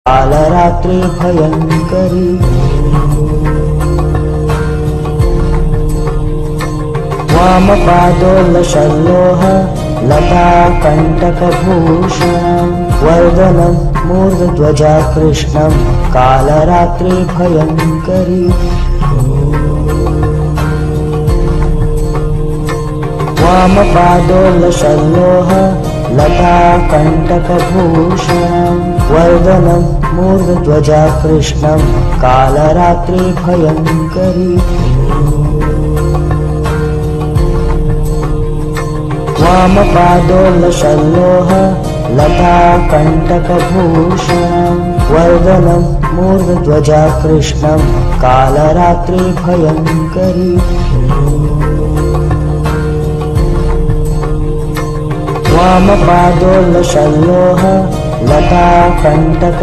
कालरात्रि भयंकरी। वामपादोल्लसल्लोह लता कण्टकभूषणं वर्धनं मूर्धध्वजा कृष्णं कालरात्रि भयंकरी। वामपादोल्लसल्लोह लता कण्टकभूषणं वर्धनं मूर्धध्वजा कृष्णं कालरात्रि भयंकरी। वामपादोल्लसल्लोह लता कण्टकभूषणं वर्धनं मूर्धध्वजा कृष्णं कालरात्रि भयंकरी। वामपादोल्लसल्लोह लता कण्टक